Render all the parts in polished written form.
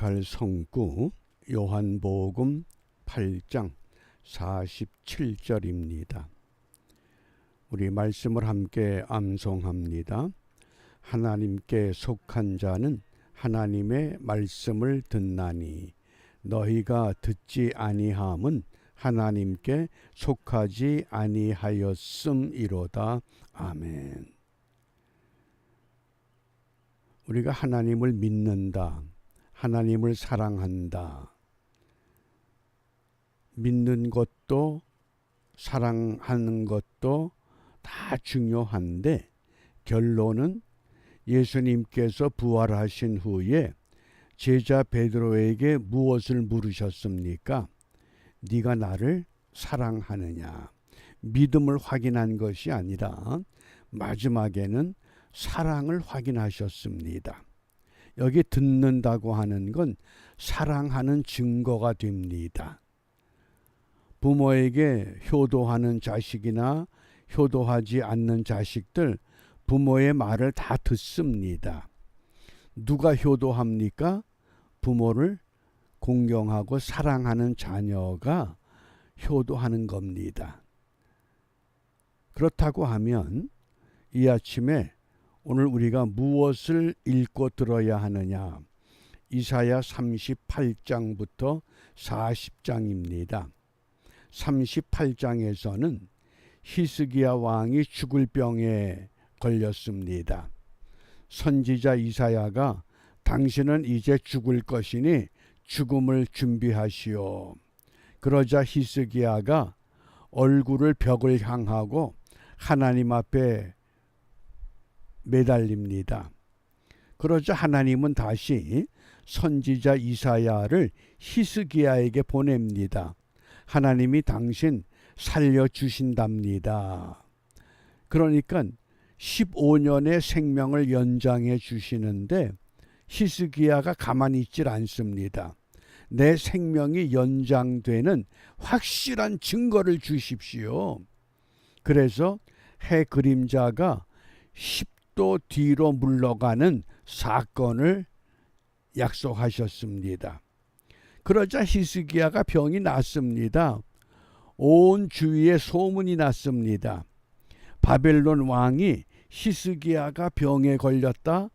봉독할 성구 요한복음 8장 47절입니다. 우리 말씀을 함께 암송합니다. 하나님께 속한 자는 하나님의 말씀을 듣나니 너희가 듣지 아니함은 하나님께 속하지 아니하였음이로다. 아멘. 우리가 하나님을 믿는다. 하나님을 사랑한다. 믿는 것도 사랑하는 것도 다 중요한데 결론은 예수님께서 부활하신 후에 제자 베드로에게 무엇을 물으셨습니까? 네가 나를 사랑하느냐? 믿음을 확인한 것이 아니라 마지막에는 사랑을 확인하셨습니다. 여기 듣는다고 하는 건 사랑하는 증거가 됩니다. 부모에게 효도하는 자식이나 효도하지 않는 자식들 부모의 말을 다 듣습니다. 누가 효도합니까? 부모를 공경하고 사랑하는 자녀가 효도하는 겁니다. 그렇다고 하면 이 아침에 오늘 우리가 무엇을 읽고 들어야 하느냐? 이사야 38장부터 40장입니다. 38장에서는 히스기야 왕이 죽을 병에 걸렸습니다. 선지자 이사야가 당신은 이제 죽을 것이니 죽음을 준비하시오. 그러자 히스기야가 얼굴을 벽을 향하고 하나님 앞에 매달립니다. 그러자 하나님은 다시 선지자 이사야를 히스기야에게 보냅니다. 하나님이 당신 살려주신답니다. 그러니까 15년의 생명을 연장해 주시는데 히스기야가 가만히 있질 않습니다. 내 생명이 연장되는 확실한 증거를 주십시오. 그래서 해 그림자가 10도 뒤로 물러가는 사건을 약속하셨습니다. 그러자 히스기야가 병이 났습니다. 온 주위에 소문이 났습니다. 바벨론 왕이 히스기야가 병에 걸렸다,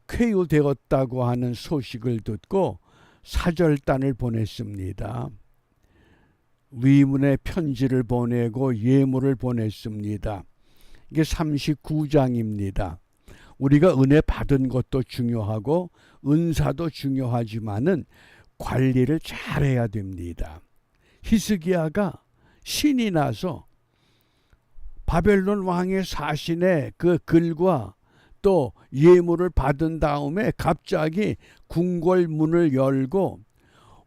쾌유되었다고 하는 소식을 듣고 사절단을 보냈습니다. 위문의 편지를 보내고 예물을 보냈습니다. 이게 39장입니다. 우리가 은혜 받은 것도 중요하고 은사도 중요하지만은 관리를 잘해야 됩니다. 히스기야가 신이 나서 바벨론 왕의 사신의 그 글과 또 예물을 받은 다음에 갑자기 궁궐 문을 열고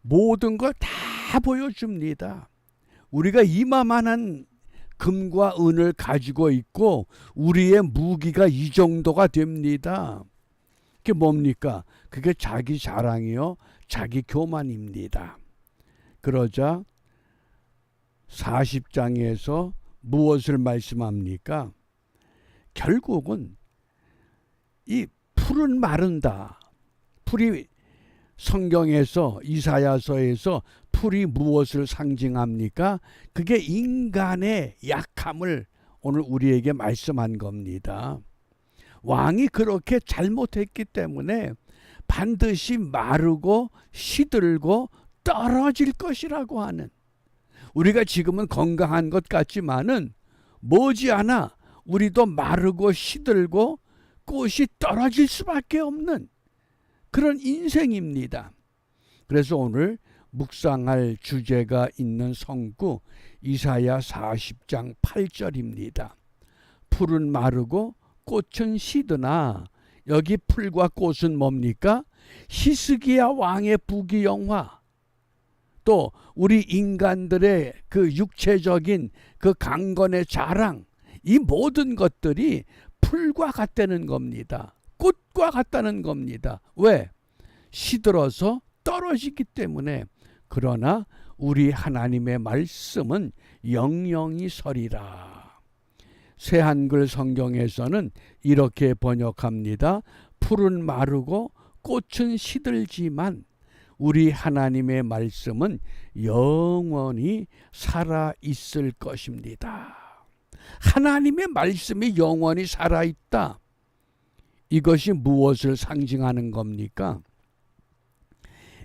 모든 걸 다 보여줍니다. 우리가 이마만한 금과 은을 가지고 있고 우리의 무기가 이 정도가 됩니다. 그게 뭡니까? 그게 자기 자랑이요, 자기 교만입니다. 그러자 40장에서 무엇을 말씀합니까? 결국은 이 풀은 마른다. 풀이 성경에서 이사야서에서 풀이 무엇을 상징합니까? 그게 인간의 약함을 오늘 우리에게 말씀한 겁니다. 왕이 그렇게 잘못했기 때문에 반드시 마르고 시들고 떨어질 것이라고 하는, 우리가 지금은 건강한 것 같지만은 머지않아 우리도 마르고 시들고 꽃이 떨어질 수밖에 없는 그런 인생입니다. 그래서 오늘 묵상할 주제가 있는 성구 이사야 40장 8절입니다. 풀은 마르고 꽃은 시드나, 여기 풀과 꽃은 뭡니까? 히스기야 왕의 부귀영화, 또 우리 인간들의 그 육체적인 그 강건의 자랑, 이 모든 것들이 풀과 같다는 겁니다. 꽃과 같다는 겁니다. 왜? 시들어서 떨어지기 때문에. 그러나 우리 하나님의 말씀은 영영이 서리라. 새한글 성경에서는 이렇게 번역합니다. 풀은 마르고 꽃은 시들지만 우리 하나님의 말씀은 영원히 살아 있을 것입니다. 하나님의 말씀이 영원히 살아 있다. 이것이 무엇을 상징하는 겁니까?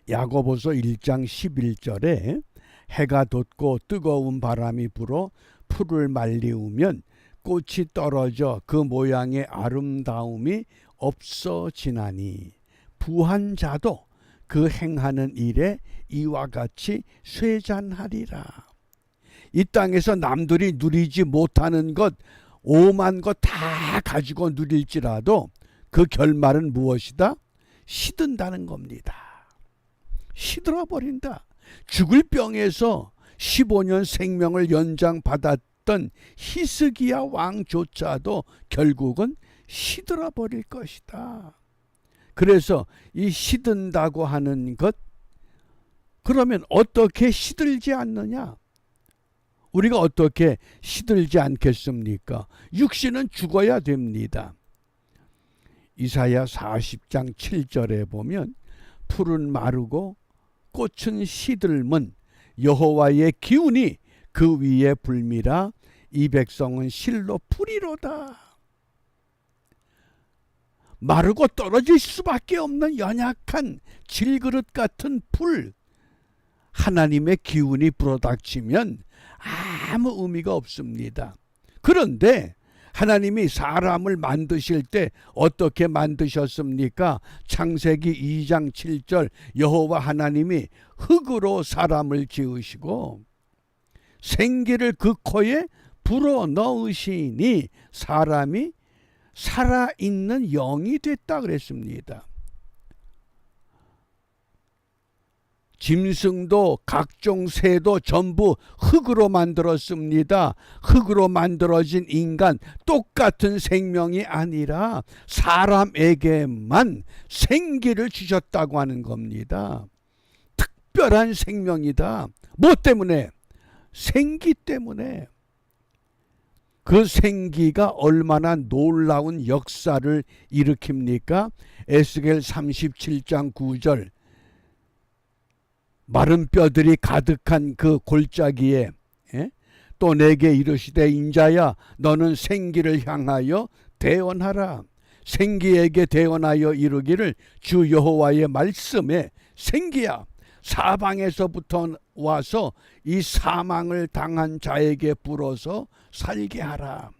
야고보서 1장 11절에 해가 돋고 뜨거운 바람이 불어 풀을 말리우면 꽃이 떨어져 그 모양의 아름다움이 없어지나니 부한 자도 그 행하는 일에 이와 같이 쇠잔하리라. 이 땅에서 남들이 누리지 못하는 것, 오만 것 다 가지고 누릴지라도 그 결말은 무엇이다? 시든다는 겁니다. 시들어버린다. 죽을 병에서 15년 생명을 연장받았던 히스기야 왕조차도 결국은 시들어버릴 것이다. 그래서 이 시든다고 하는 것, 그러면 어떻게 시들지 않느냐? 우리가 어떻게 시들지 않겠습니까? 육신은 죽어야 됩니다. 이사야 40장 7절에 보면 풀은 마르고 꽃은 시들면 여호와의 기운이 그 위에 불미라 이 백성은 실로 풀이로다. 마르고 떨어질 수밖에 없는 연약한 질그릇 같은 풀, 하나님의 기운이 불어닥치면 아무 의미가 없습니다. 그런데 하나님이 사람을 만드실 때 어떻게 만드셨습니까? 창세기 2장 7절 여호와 하나님이 흙으로 사람을 지으시고 생기를 그 코에 불어넣으시니 사람이 살아있는 영이 됐다 그랬습니다. 짐승도 각종 새도 전부 흙으로 만들었습니다. 흙으로 만들어진 인간, 똑같은 생명이 아니라 사람에게만 생기를 주셨다고 하는 겁니다. 특별한 생명이다. 뭐 때문에? 생기 때문에. 그 생기가 얼마나 놀라운 역사를 일으킵니까? 에스겔 37장 9절 마른 뼈들이 가득한 그 골짜기에 또 내게 이르시되 인자야 너는 생기를 향하여 대언하라. 생기에게 대언하여 이르기를 주 여호와의 말씀에 생기야 사방에서부터 와서 이 사망을 당한 자에게 불어서 살게 하라.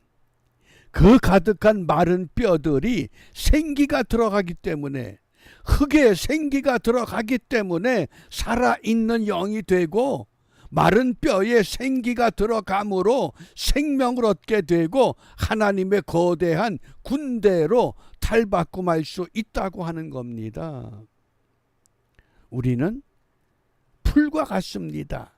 그 가득한 마른 뼈들이 생기가 들어가기 때문에, 흙에 생기가 들어가기 때문에 살아있는 영이 되고 마른 뼈에 생기가 들어감으로 생명을 얻게 되고 하나님의 거대한 군대로 탈바꿈할 수 있다고 하는 겁니다. 우리는 풀과 같습니다.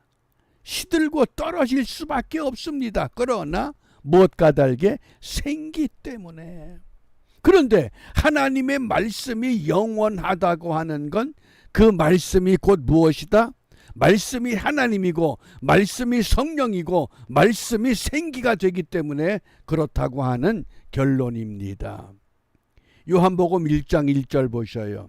시들고 떨어질 수밖에 없습니다. 그러나 무엇 까닭에? 생기 때문에. 그런데 하나님의 말씀이 영원하다고 하는 건 그 말씀이 곧 무엇이다? 말씀이 하나님이고 말씀이 성령이고 말씀이 생기가 되기 때문에 그렇다고 하는 결론입니다. 요한복음 1장 1절 보셔요.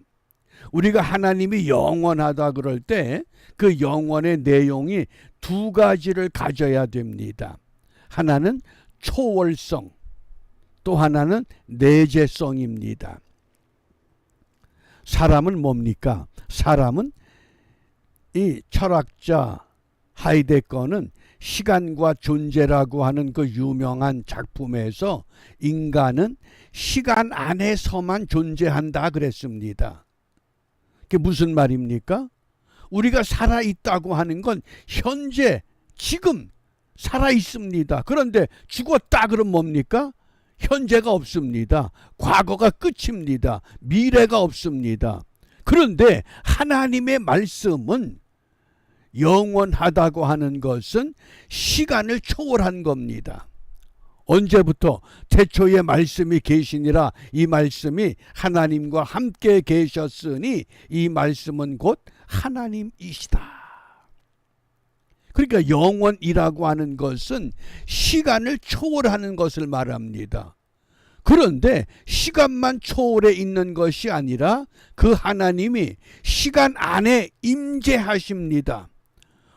우리가 하나님이 영원하다 그럴 때 그 영원의 내용이 두 가지를 가져야 됩니다. 하나는 초월성, 또 하나는 내재성입니다. 사람은 뭡니까? 사람은 이 철학자 하이데거는 시간과 존재라고 하는 그 유명한 작품에서 인간은 시간 안에서만 존재한다 그랬습니다. 그게 무슨 말입니까? 우리가 살아있다고 하는 건 현재, 지금 살아있습니다. 그런데 죽었다 그러면 뭡니까? 현재가 없습니다. 과거가 끝입니다. 미래가 없습니다. 그런데 하나님의 말씀은 영원하다고 하는 것은 시간을 초월한 겁니다. 언제부터? 태초에 말씀이 계시니라. 이 말씀이 하나님과 함께 계셨으니 이 말씀은 곧 하나님이시다. 그러니까 영원이라고 하는 것은 시간을 초월하는 것을 말합니다. 그런데 시간만 초월해 있는 것이 아니라 그 하나님이 시간 안에 임재하십니다.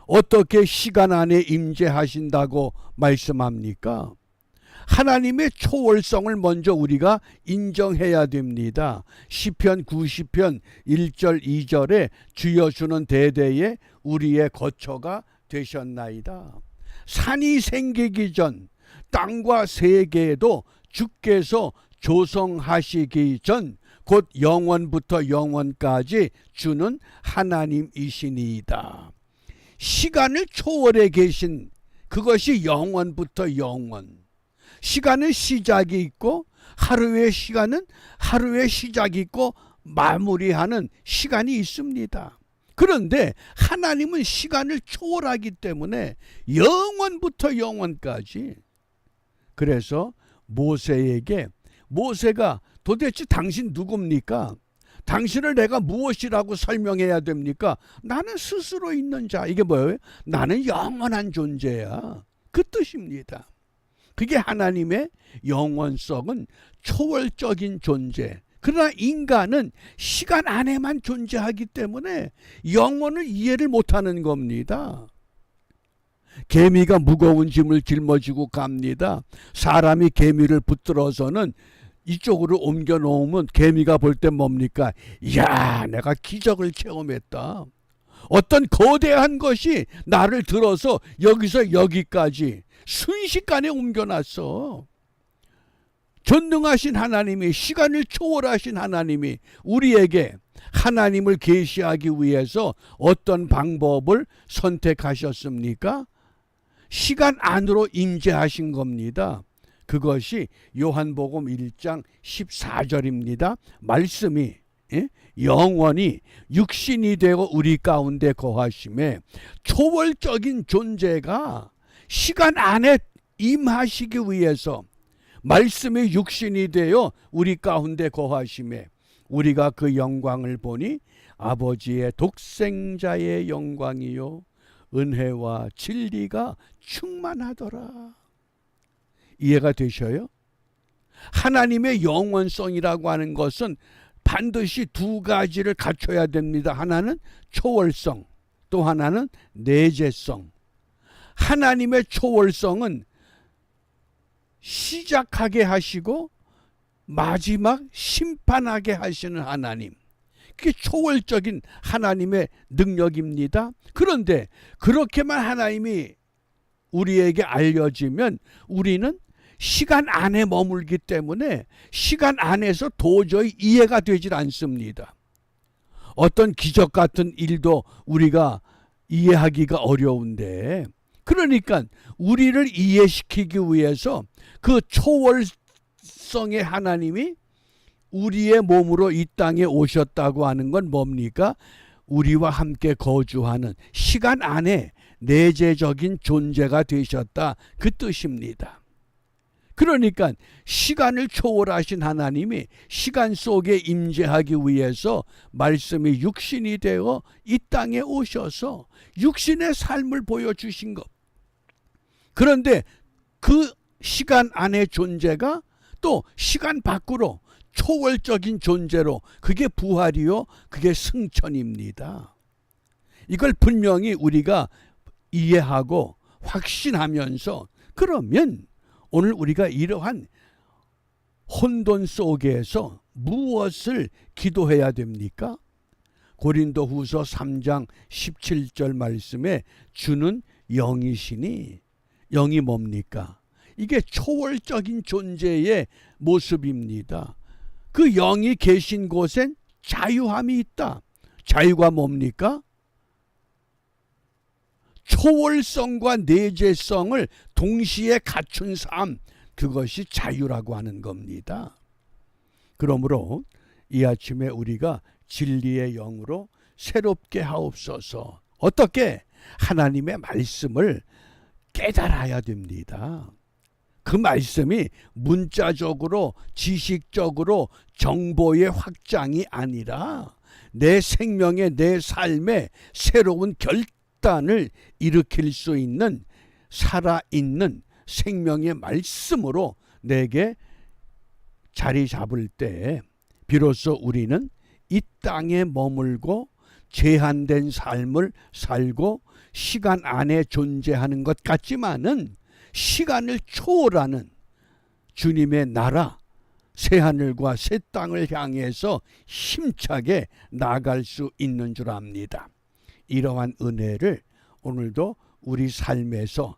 어떻게 시간 안에 임재하신다고 말씀합니까? 하나님의 초월성을 먼저 우리가 인정해야 됩니다. 시편 90편 1절 2절에 주여 주는 대대에 우리의 거처가 되셨나이다. 산이 생기기 전 땅과 세계도 주께서 조성하시기 전 곧 영원부터 영원까지 주는 하나님이시니이다. 시간을 초월해 계신 그것이 영원부터 영원. 시간은 시작이 있고 하루의 시간은 하루의 시작이 있고 마무리하는 시간이 있습니다. 그런데 하나님은 시간을 초월하기 때문에 영원부터 영원까지. 그래서 모세가 도대체 당신 누굽니까? 당신을 내가 무엇이라고 설명해야 됩니까? 나는 스스로 있는 자. 이게 뭐예요? 나는 영원한 존재야. 그 뜻입니다. 그게 하나님의 영원성은 초월적인 존재. 그러나 인간은 시간 안에만 존재하기 때문에 영원을 이해를 못하는 겁니다. 개미가 무거운 짐을 짊어지고 갑니다. 사람이 개미를 붙들어서는 이쪽으로 옮겨 놓으면 개미가 볼 때 뭡니까? 이야, 내가 기적을 체험했다. 어떤 거대한 것이 나를 들어서 여기서 여기까지 순식간에 옮겨놨어. 전능하신 하나님이, 시간을 초월하신 하나님이 우리에게 하나님을 계시하기 위해서 어떤 방법을 선택하셨습니까? 시간 안으로 임재하신 겁니다. 그것이 요한복음 1장 14절입니다. 말씀이 영원히 육신이 되어 우리 가운데 거하심에 초월적인 존재가 시간 안에 임하시기 위해서 말씀이 육신이 되어 우리 가운데 거하심에 우리가 그 영광을 보니 아버지의 독생자의 영광이요 은혜와 진리가 충만하더라. 이해가 되셔요? 하나님의 영원성이라고 하는 것은 반드시 두 가지를 갖춰야 됩니다. 하나는 초월성, 또 하나는 내재성. 하나님의 초월성은 시작하게 하시고 마지막 심판하게 하시는 하나님. 그게 초월적인 하나님의 능력입니다. 그런데 그렇게만 하나님이 우리에게 알려지면 우리는 시간 안에 머물기 때문에 시간 안에서 도저히 이해가 되질 않습니다. 어떤 기적 같은 일도 우리가 이해하기가 어려운데, 그러니까 우리를 이해시키기 위해서 그 초월성의 하나님이 우리의 몸으로 이 땅에 오셨다고 하는 건 뭡니까? 우리와 함께 거주하는 시간 안에 내재적인 존재가 되셨다, 그 뜻입니다. 그러니까 시간을 초월하신 하나님이 시간 속에 임재하기 위해서 말씀이 육신이 되어 이 땅에 오셔서 육신의 삶을 보여주신 것. 그런데 그 시간 안의 존재가 또 시간 밖으로 초월적인 존재로, 그게 부활이요, 그게 승천입니다. 이걸 분명히 우리가 이해하고 확신하면서, 그러면 오늘 우리가 이러한 혼돈 속에서 무엇을 기도해야 됩니까? 고린도후서 3장 17절 말씀에 주는 영이시니, 영이 뭡니까? 이게 초월적인 존재의 모습입니다. 그 영이 계신 곳엔 자유함이 있다. 자유가 뭡니까? 초월성과 내재성을 동시에 갖춘 삶, 그것이 자유라고 하는 겁니다. 그러므로 이 아침에 우리가 진리의 영으로 새롭게 하옵소서. 어떻게? 하나님의 말씀을 깨달아야 됩니다. 그 말씀이 문자적으로 지식적으로 정보의 확장이 아니라 내 생명에, 내 삶에 새로운 결단을 일으킬 수 있는 살아있는 생명의 말씀으로 내게 자리 잡을 때 비로소 우리는 이 땅에 머물고 제한된 삶을 살고 시간 안에 존재하는 것 같지만은 시간을 초월하는 주님의 나라, 새하늘과 새 땅을 향해서 힘차게 나아갈 수 있는 줄 압니다. 이러한 은혜를 오늘도 우리 삶에서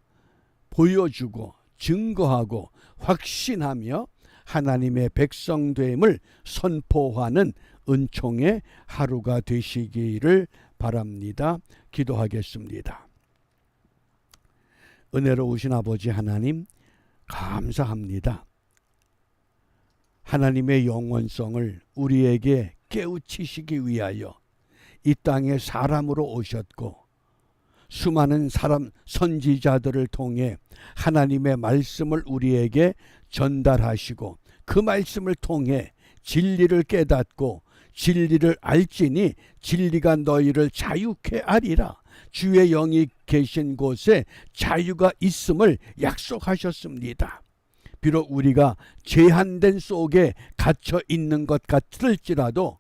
보여주고 증거하고 확신하며 하나님의 백성됨을 선포하는 은총의 하루가 되시기를 바랍니다. 기도하겠습니다. 은혜로우신 아버지 하나님, 감사합니다. 하나님의 영원성을 우리에게 깨우치시기 위하여 이 땅에 사람으로 오셨고 수많은 사람 선지자들을 통해 하나님의 말씀을 우리에게 전달하시고 그 말씀을 통해 진리를 깨닫고 진리를 알지니 진리가 너희를 자유케 하리라. 주의 영이 계신 곳에 자유가 있음을 약속하셨습니다. 비록 우리가 제한된 속에 갇혀 있는 것 같을지라도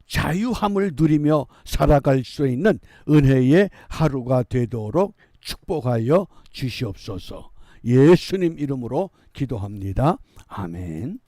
자유함을 누리며 살아갈 수 있는 은혜의 하루가 되도록 축복하여 주시옵소서. 예수님 이름으로 기도합니다. 아멘.